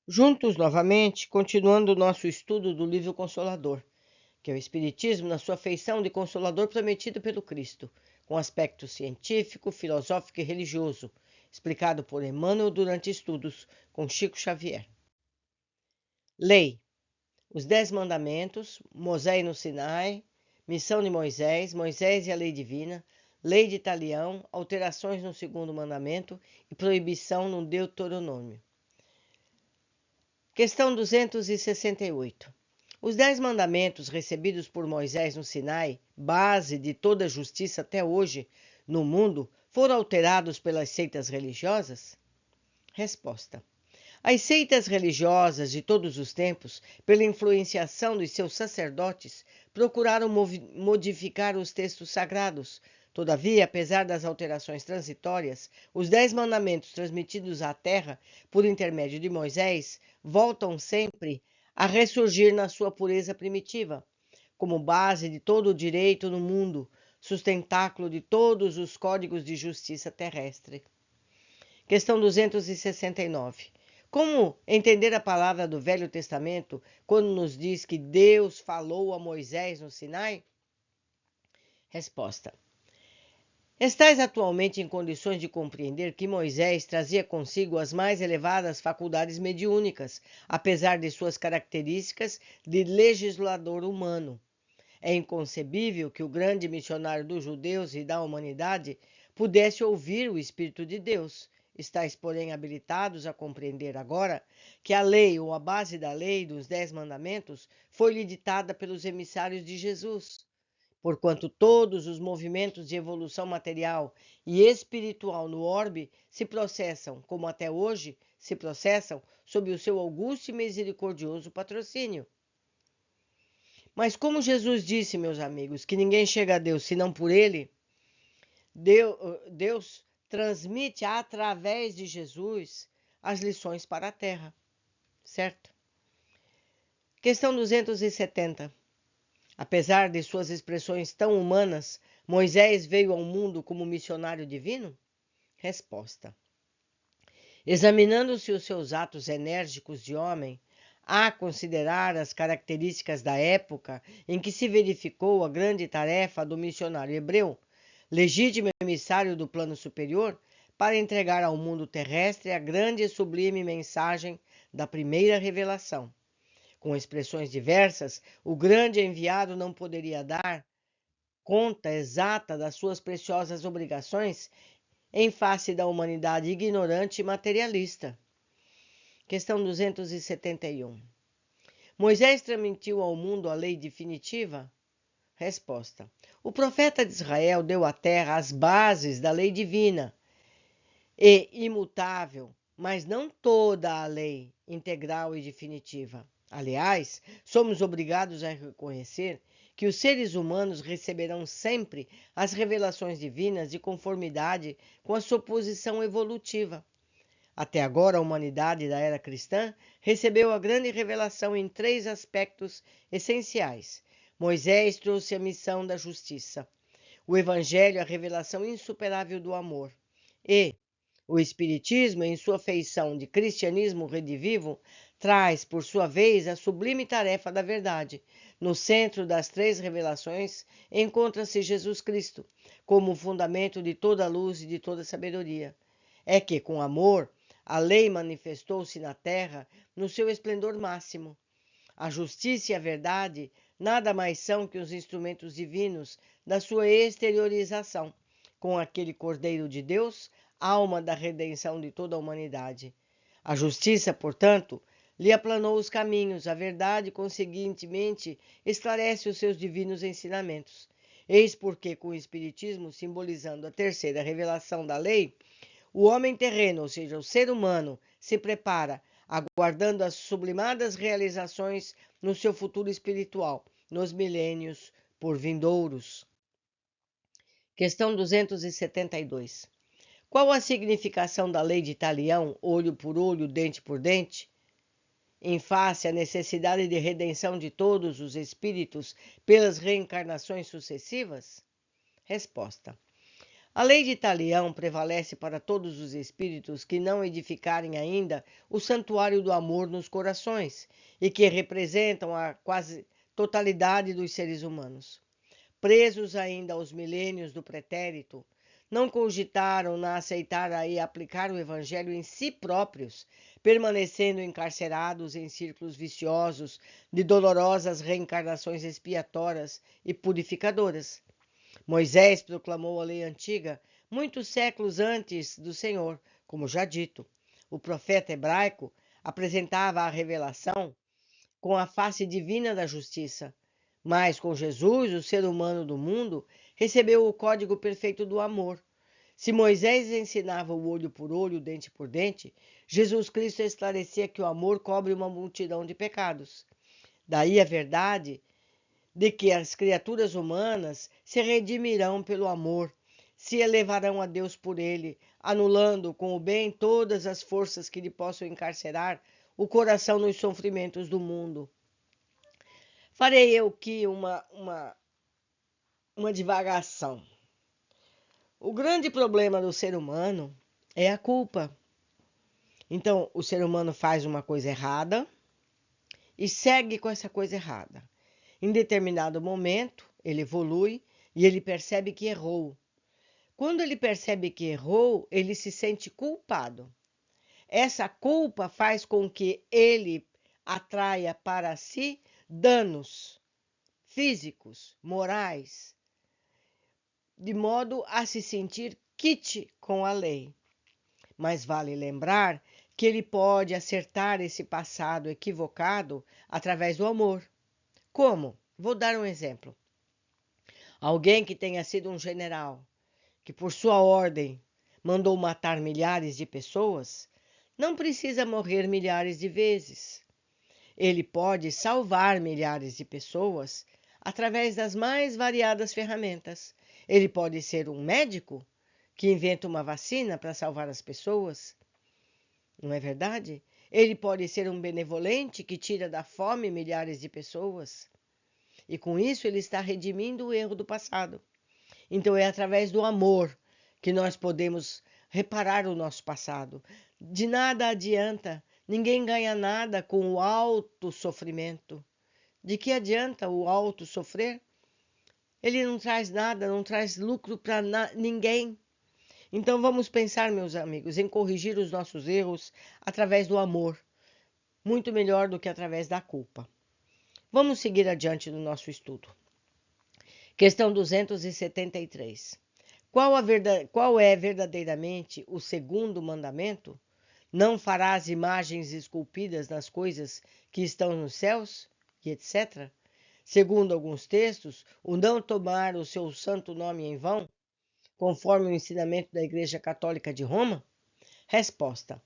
Juntos novamente, continuando o nosso estudo do livro Consolador, que é o Espiritismo na sua feição de Consolador prometido pelo Cristo, com aspecto científico, filosófico e religioso, explicado por Emmanuel durante estudos com Chico Xavier. Lei. Os 10 Mandamentos, Moisés no Sinai, Missão de Moisés, Moisés e a Lei Divina, Lei de Talião, alterações no segundo mandamento e proibição no Deuteronômio. Questão 268. Os 10 mandamentos recebidos por Moisés no Sinai, base de toda a justiça até hoje no mundo, foram alterados pelas seitas religiosas? Resposta. As seitas religiosas de todos os tempos, pela influenciação dos seus sacerdotes, procuraram modificar os textos sagrados. Todavia, apesar das alterações transitórias, os 10 mandamentos transmitidos à Terra por intermédio de Moisés voltam sempre a ressurgir na sua pureza primitiva, como base de todo o direito no mundo, sustentáculo de todos os códigos de justiça terrestre. Questão 269. Como entender a palavra do Velho Testamento quando nos diz que Deus falou a Moisés no Sinai? Resposta. Estais atualmente em condições de compreender que Moisés trazia consigo as mais elevadas faculdades mediúnicas, apesar de suas características de legislador humano. É inconcebível que o grande missionário dos judeus e da humanidade pudesse ouvir o Espírito de Deus. Estais, porém, habilitados a compreender agora que a lei ou a base da lei dos 10 mandamentos foi-lhe ditada pelos emissários de Jesus, porquanto todos os movimentos de evolução material e espiritual no orbe se processam, como até hoje se processam, sob o seu augusto e misericordioso patrocínio. Mas como Jesus disse, meus amigos, que ninguém chega a Deus senão por Ele, Deus transmite através de Jesus as lições para a Terra, certo? Questão 270. Apesar de suas expressões tão humanas, Moisés veio ao mundo como missionário divino? Resposta. Examinando-se os seus atos enérgicos de homem, a considerar as características da época em que se verificou a grande tarefa do missionário hebreu, legítimo emissário do plano superior, para entregar ao mundo terrestre a grande e sublime mensagem da primeira revelação. Com expressões diversas, o grande enviado não poderia dar conta exata das suas preciosas obrigações em face da humanidade ignorante e materialista. Questão 271. Moisés transmitiu ao mundo a lei definitiva? Resposta. O profeta de Israel deu à terra as bases da lei divina e imutável, mas não toda a lei integral e definitiva. Aliás, somos obrigados a reconhecer que os seres humanos receberão sempre as revelações divinas de conformidade com a sua posição evolutiva. Até agora, a humanidade da era cristã recebeu a grande revelação em 3 aspectos essenciais. Moisés trouxe a missão da justiça, o Evangelho a revelação insuperável do amor, e o Espiritismo, em sua feição de cristianismo redivivo, traz, por sua vez, a sublime tarefa da verdade. No centro das 3 revelações encontra-se Jesus Cristo, como o fundamento de toda a luz e de toda a sabedoria. É que, com amor, a lei manifestou-se na terra no seu esplendor máximo. A justiça e a verdade nada mais são que os instrumentos divinos da sua exteriorização, com aquele Cordeiro de Deus, alma da redenção de toda a humanidade. A justiça, portanto, lhe aplanou os caminhos, a verdade, conseguintemente, esclarece os seus divinos ensinamentos. Eis porque, com o Espiritismo simbolizando a terceira revelação da lei, o homem terreno, ou seja, o ser humano, se prepara, aguardando as sublimadas realizações no seu futuro espiritual, nos milênios por vindouros. Questão 272. Qual a significação da lei de Talião, olho por olho, dente por dente? Em face à necessidade de redenção de todos os espíritos pelas reencarnações sucessivas? Resposta. A lei de Talião prevalece para todos os espíritos que não edificarem ainda o santuário do amor nos corações e que representam a quase totalidade dos seres humanos. Presos ainda aos milênios do pretérito, não cogitaram na aceitar e aplicar o evangelho em si próprios, permanecendo encarcerados em círculos viciosos de dolorosas reencarnações expiatórias e purificadoras. Moisés proclamou a lei antiga muitos séculos antes do Senhor, como já dito. O profeta hebraico apresentava a revelação com a face divina da justiça, mas com Jesus, o ser humano do mundo, recebeu o código perfeito do amor. Se Moisés ensinava o olho por olho, dente por dente, Jesus Cristo esclarecia que o amor cobre uma multidão de pecados. Daí a verdade de que as criaturas humanas se redimirão pelo amor, se elevarão a Deus por ele, anulando com o bem todas as forças que lhe possam encarcerar o coração nos sofrimentos do mundo. Farei eu aqui uma divagação. O grande problema do ser humano é a culpa. Então, o ser humano faz uma coisa errada e segue com essa coisa errada. Em determinado momento, ele evolui e ele percebe que errou. Quando ele percebe que errou, ele se sente culpado. Essa culpa faz com que ele atraia para si danos físicos, morais, de modo a se sentir quite com a lei. Mas vale lembrar que ele pode acertar esse passado equivocado através do amor. Como? Vou dar um exemplo. Alguém que tenha sido um general, que por sua ordem mandou matar milhares de pessoas, não precisa morrer milhares de vezes. Ele pode salvar milhares de pessoas através das mais variadas ferramentas. Ele pode ser um médico que inventa uma vacina para salvar as pessoas. Não é verdade? Ele pode ser um benevolente que tira da fome milhares de pessoas. E com isso ele está redimindo o erro do passado. Então é através do amor que nós podemos reparar o nosso passado. De nada adianta, ninguém ganha nada com o alto sofrimento. De que adianta o alto sofrer? Ele não traz nada, não traz lucro para ninguém. Então vamos pensar, meus amigos, em corrigir os nossos erros através do amor, muito melhor do que através da culpa. Vamos seguir adiante no nosso estudo. Questão 273. Qual é verdadeiramente o segundo mandamento? Não farás imagens esculpidas nas coisas que estão nos céus, e etc. Segundo alguns textos, o não tomar o seu santo nome em vão, conforme o ensinamento da Igreja Católica de Roma? Resposta.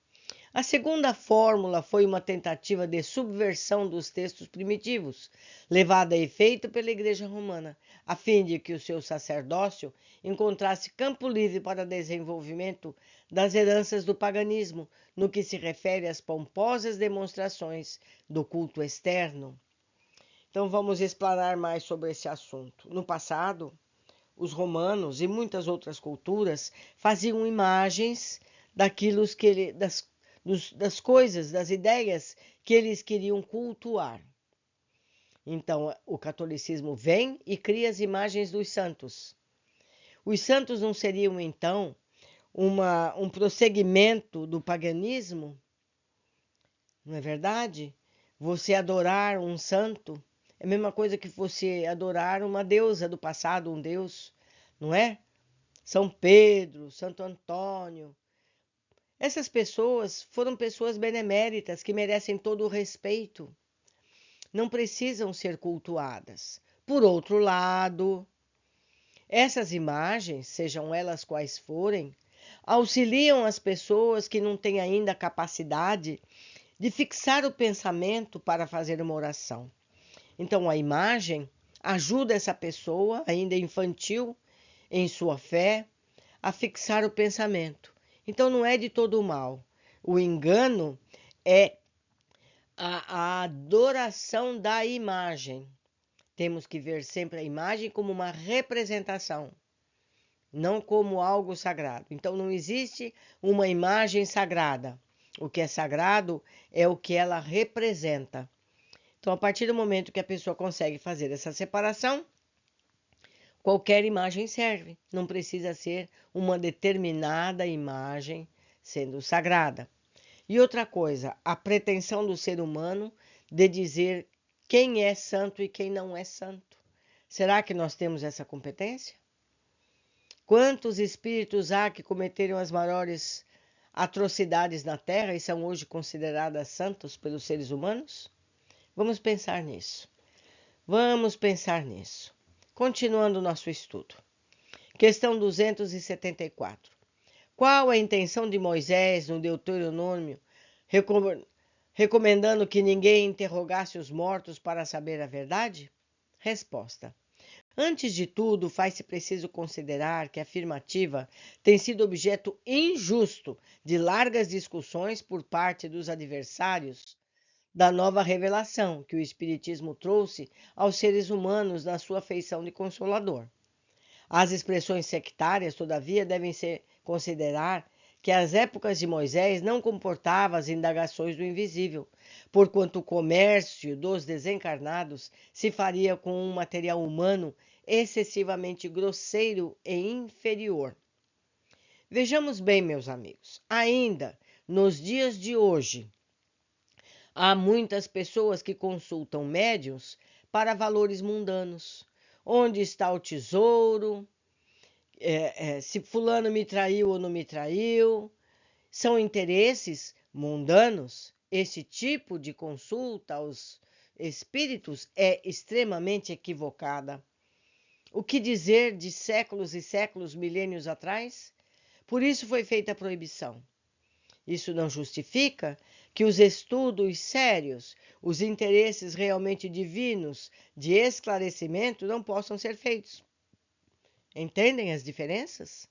A segunda fórmula foi uma tentativa de subversão dos textos primitivos, levada a efeito pela Igreja Romana, a fim de que o seu sacerdócio encontrasse campo livre para desenvolvimento das heranças do paganismo, no que se refere às pomposas demonstrações do culto externo. Então vamos explanar mais sobre esse assunto. No passado, os romanos e muitas outras culturas faziam imagens das coisas, das ideias que eles queriam cultuar. Então, o catolicismo vem e cria as imagens dos santos. Os santos não seriam, então, um prosseguimento do paganismo? Não é verdade? Você adorar um santo é a mesma coisa que você adorar uma deusa do passado, um deus, não é? São Pedro, Santo Antônio. Essas pessoas foram pessoas beneméritas que merecem todo o respeito. Não precisam ser cultuadas. Por outro lado, essas imagens, sejam elas quais forem, auxiliam as pessoas que não têm ainda a capacidade de fixar o pensamento para fazer uma oração. Então, a imagem ajuda essa pessoa, ainda infantil em sua fé, a fixar o pensamento. Então, não é de todo mal. O engano é a adoração da imagem. Temos que ver sempre a imagem como uma representação. não como algo sagrado. Então não existe uma imagem sagrada. O que é sagrado é o que ela representa. Então, a partir do momento que a pessoa consegue fazer essa separação, qualquer imagem serve. Não precisa ser uma determinada imagem sendo sagrada. E outra coisa, a pretensão do ser humano de dizer quem é santo e quem não é santo. Será que nós temos essa competência? Quantos espíritos há que cometeram as maiores atrocidades na Terra e são hoje consideradas santos pelos seres humanos? Vamos pensar nisso. Vamos pensar nisso. Continuando o nosso estudo. Questão 274. Qual a intenção de Moisés no Deuteronômio, recomendando que ninguém interrogasse os mortos para saber a verdade? Resposta. Antes de tudo, faz-se preciso considerar que a afirmativa tem sido objeto injusto de largas discussões por parte dos adversários da nova revelação que o Espiritismo trouxe aos seres humanos na sua feição de consolador. As expressões sectárias, todavia, devem se considerar que as épocas de Moisés não comportavam as indagações do invisível, porquanto o comércio dos desencarnados se faria com um material humano excessivamente grosseiro e inferior. Vejamos bem, meus amigos, ainda nos dias de hoje, há muitas pessoas que consultam médiuns para valores mundanos. Onde está o tesouro? Se fulano me traiu ou não me traiu? São interesses mundanos? Esse tipo de consulta aos espíritos é extremamente equivocada. O que dizer de séculos e séculos, milênios atrás? Por isso foi feita a proibição. Isso não justifica que os estudos sérios, os interesses realmente divinos de esclarecimento não possam ser feitos. Entendem as diferenças?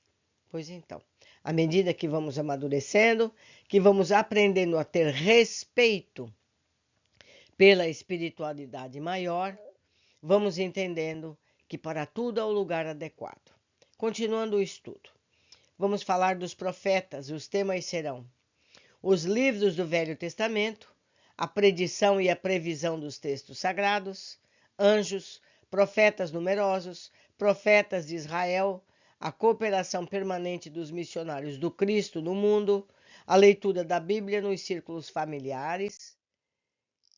Pois então, à medida que vamos amadurecendo, que vamos aprendendo a ter respeito pela espiritualidade maior, vamos entendendo que para tudo há o lugar adequado. Continuando o estudo, vamos falar dos profetas. Os temas serão os livros do Velho Testamento, a predição e a previsão dos textos sagrados, anjos, profetas numerosos, profetas de Israel, a cooperação permanente dos missionários do Cristo no mundo, a leitura da Bíblia nos círculos familiares.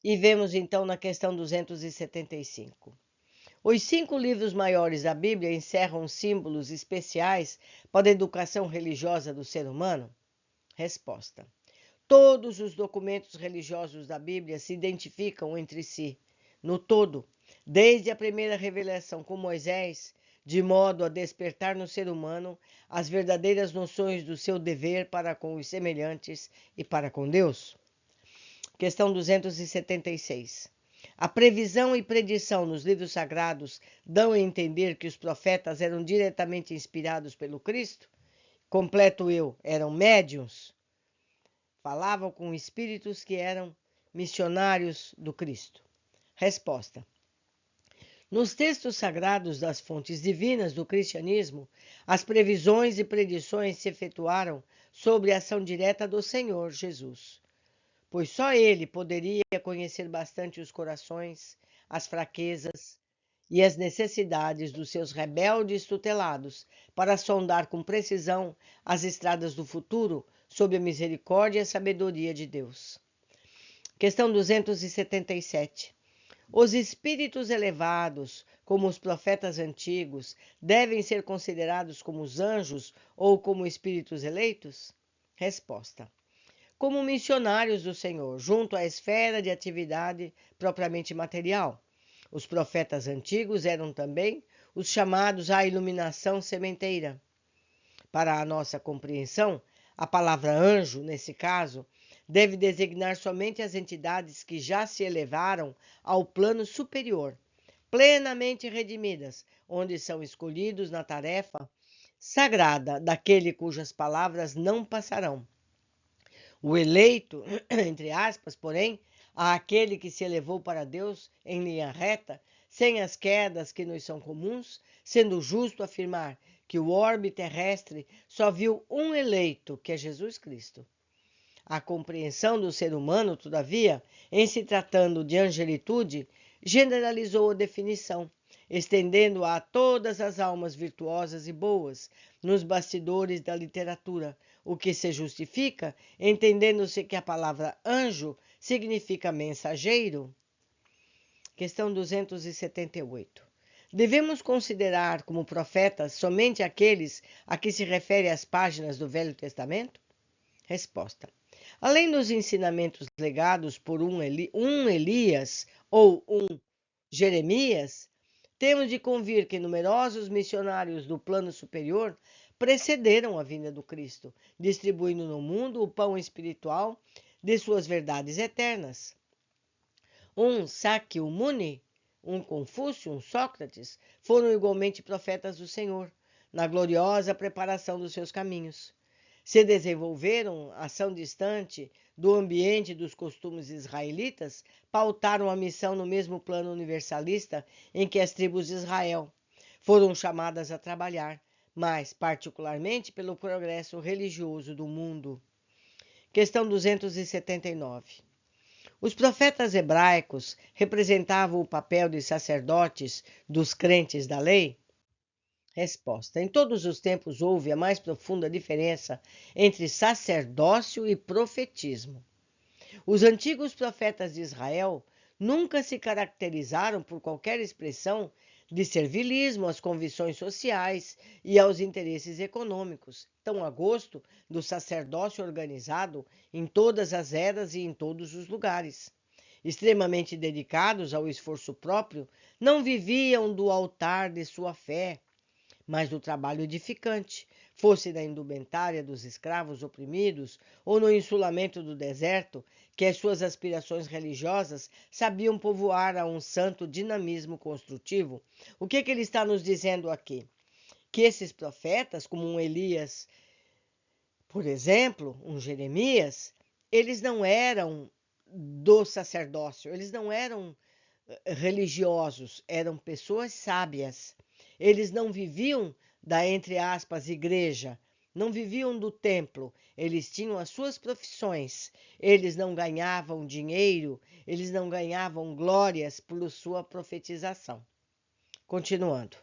E vemos então na questão 275. Os 5 livros maiores da Bíblia encerram símbolos especiais para a educação religiosa do ser humano? Resposta. Todos os documentos religiosos da Bíblia se identificam entre si, no todo, desde a primeira revelação com Moisés, de modo a despertar no ser humano as verdadeiras noções do seu dever para com os semelhantes e para com Deus. Questão 276. A previsão e predição nos livros sagrados dão a entender que os profetas eram diretamente inspirados pelo Cristo? Completo eu, eram médiuns? Falavam com espíritos que eram missionários do Cristo? Resposta. Nos textos sagrados das fontes divinas do cristianismo, as previsões e predições se efetuaram sobre a ação direta do Senhor Jesus, pois só Ele poderia conhecer bastante os corações, as fraquezas e as necessidades dos seus rebeldes tutelados, para sondar com precisão as estradas do futuro sob a misericórdia e a sabedoria de Deus. Questão 277. Os espíritos elevados, como os profetas antigos, devem ser considerados como os anjos ou como espíritos eleitos? Resposta. Como missionários do Senhor, junto à esfera de atividade propriamente material. Os profetas antigos eram também os chamados à iluminação sementeira. Para a nossa compreensão, a palavra anjo, nesse caso, deve designar somente as entidades que já se elevaram ao plano superior, plenamente redimidas, onde são escolhidos na tarefa sagrada daquele cujas palavras não passarão. O eleito, entre aspas, porém, àquele que se elevou para Deus em linha reta, sem as quedas que nos são comuns, sendo justo afirmar que o orbe terrestre só viu um eleito, que é Jesus Cristo. A compreensão do ser humano, todavia, em se tratando de angelitude, generalizou a definição, estendendo-a a todas as almas virtuosas e boas nos bastidores da literatura, o que se justifica entendendo-se que a palavra anjo significa mensageiro. Questão 278. Devemos considerar como profetas somente aqueles a que se refere as páginas do Velho Testamento? Resposta. Além dos ensinamentos legados por um Elias ou um Jeremias, temos de convir que numerosos missionários do plano superior precederam a vinda do Cristo, distribuindo no mundo o pão espiritual de suas verdades eternas. Um Sakyamuni, um Confúcio, um Sócrates, foram igualmente profetas do Senhor, na gloriosa preparação dos seus caminhos. Se desenvolveram ação distante do ambiente dos costumes israelitas, pautaram a missão no mesmo plano universalista em que as tribos de Israel foram chamadas a trabalhar, mas particularmente pelo progresso religioso do mundo. Questão 279. Os profetas hebraicos representavam o papel de sacerdotes dos crentes da lei? Resposta. Em todos os tempos houve a mais profunda diferença entre sacerdócio e profetismo. Os antigos profetas de Israel nunca se caracterizaram por qualquer expressão de servilismo às convicções sociais e aos interesses econômicos, tão a gosto do sacerdócio organizado em todas as eras e em todos os lugares. Extremamente dedicados ao esforço próprio, não viviam do altar de sua fé, mas do trabalho edificante, fosse na indumentária dos escravos oprimidos ou no insulamento do deserto, que as suas aspirações religiosas sabiam povoar a um santo dinamismo construtivo. O que ele está nos dizendo aqui? Que esses profetas, como um Elias, por exemplo, um Jeremias, eles não eram do sacerdócio, eles não eram religiosos, eram pessoas sábias. Eles não viviam da, entre aspas, igreja, não viviam do templo, eles tinham as suas profissões, eles não ganhavam dinheiro, eles não ganhavam glórias por sua profetização. Continuando.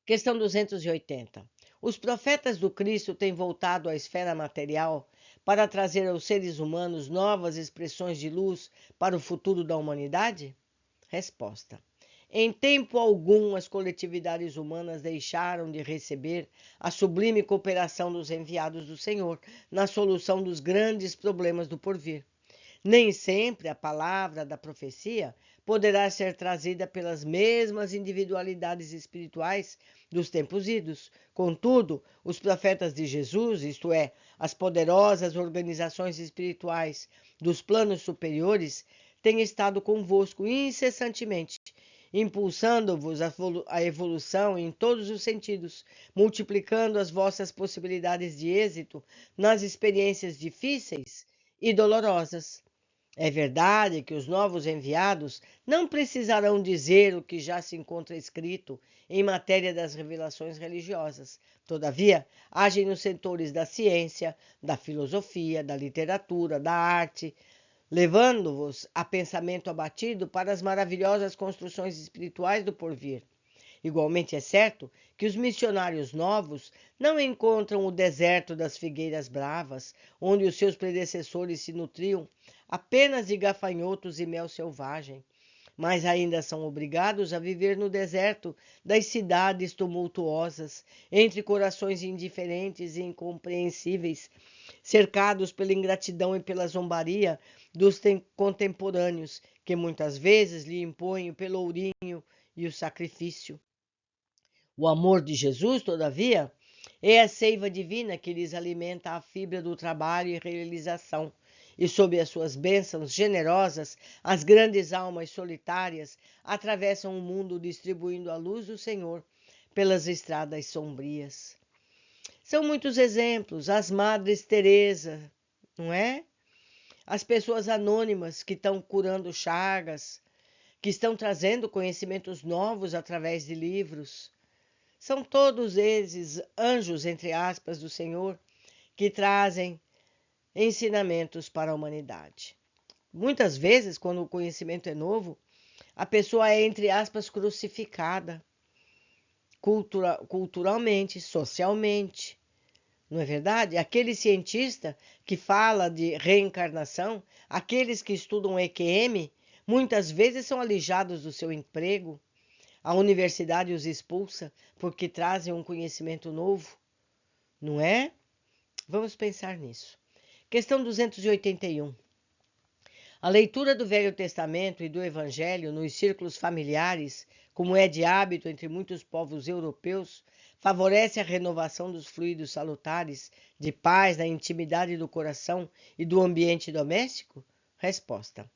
Questão 280. Os profetas do Cristo têm voltado à esfera material para trazer aos seres humanos novas expressões de luz para o futuro da humanidade? Resposta. Em tempo algum, as coletividades humanas deixaram de receber a sublime cooperação dos enviados do Senhor na solução dos grandes problemas do porvir. Nem sempre a palavra da profecia poderá ser trazida pelas mesmas individualidades espirituais dos tempos idos. Contudo, os profetas de Jesus, isto é, as poderosas organizações espirituais dos planos superiores, têm estado convosco incessantemente, impulsando-vos a evolução em todos os sentidos, multiplicando as vossas possibilidades de êxito nas experiências difíceis e dolorosas. É verdade que os novos enviados não precisarão dizer o que já se encontra escrito em matéria das revelações religiosas. Todavia, agem nos setores da ciência, da filosofia, da literatura, da arte, levando-vos a pensamento abatido para as maravilhosas construções espirituais do porvir. Igualmente é certo que os missionários novos não encontram o deserto das figueiras bravas, onde os seus predecessores se nutriam apenas de gafanhotos e mel selvagem, mas ainda são obrigados a viver no deserto das cidades tumultuosas, entre corações indiferentes e incompreensíveis, cercados pela ingratidão e pela zombaria dos contemporâneos, que muitas vezes lhe impõem o pelourinho e o sacrifício. O amor de Jesus, todavia, é a seiva divina que lhes alimenta a fibra do trabalho e realização, e sob as suas bênçãos generosas, as grandes almas solitárias atravessam o mundo distribuindo a luz do Senhor pelas estradas sombrias. São muitos exemplos, as Madres Teresa, não é? As pessoas anônimas que estão curando chagas, que estão trazendo conhecimentos novos através de livros. São todos esses anjos, entre aspas, do Senhor, que trazem ensinamentos para a humanidade. Muitas vezes, quando o conhecimento é novo, a pessoa é, entre aspas, crucificada culturalmente, socialmente. Não é verdade? Aquele cientista que fala de reencarnação, aqueles que estudam EQM, muitas vezes são alijados do seu emprego. A universidade os expulsa porque trazem um conhecimento novo, não é? Vamos pensar nisso. Questão 281. A leitura do Velho Testamento e do Evangelho nos círculos familiares, como é de hábito entre muitos povos europeus, favorece a renovação dos fluidos salutares de paz na intimidade do coração e do ambiente doméstico? Resposta: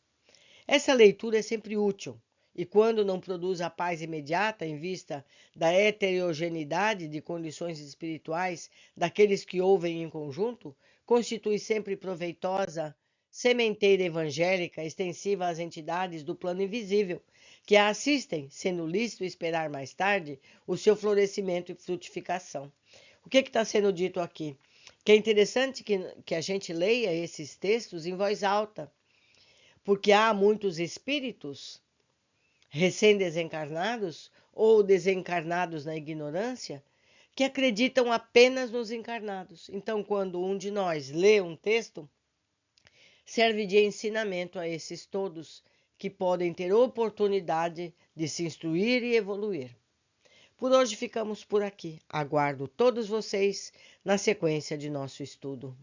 essa leitura é sempre útil e, quando não produz a paz imediata em vista da heterogeneidade de condições espirituais daqueles que ouvem em conjunto, constitui sempre proveitosa sementeira evangélica extensiva às entidades do plano invisível, que a assistem, sendo lícito esperar mais tarde o seu florescimento e frutificação. O que está sendo dito aqui? Que é interessante que a gente leia esses textos em voz alta, porque há muitos espíritos recém-desencarnados ou desencarnados na ignorância que acreditam apenas nos encarnados. Então, quando um de nós lê um texto, serve de ensinamento a esses todos que podem ter oportunidade de se instruir e evoluir. Por hoje ficamos por aqui. Aguardo todos vocês na sequência de nosso estudo.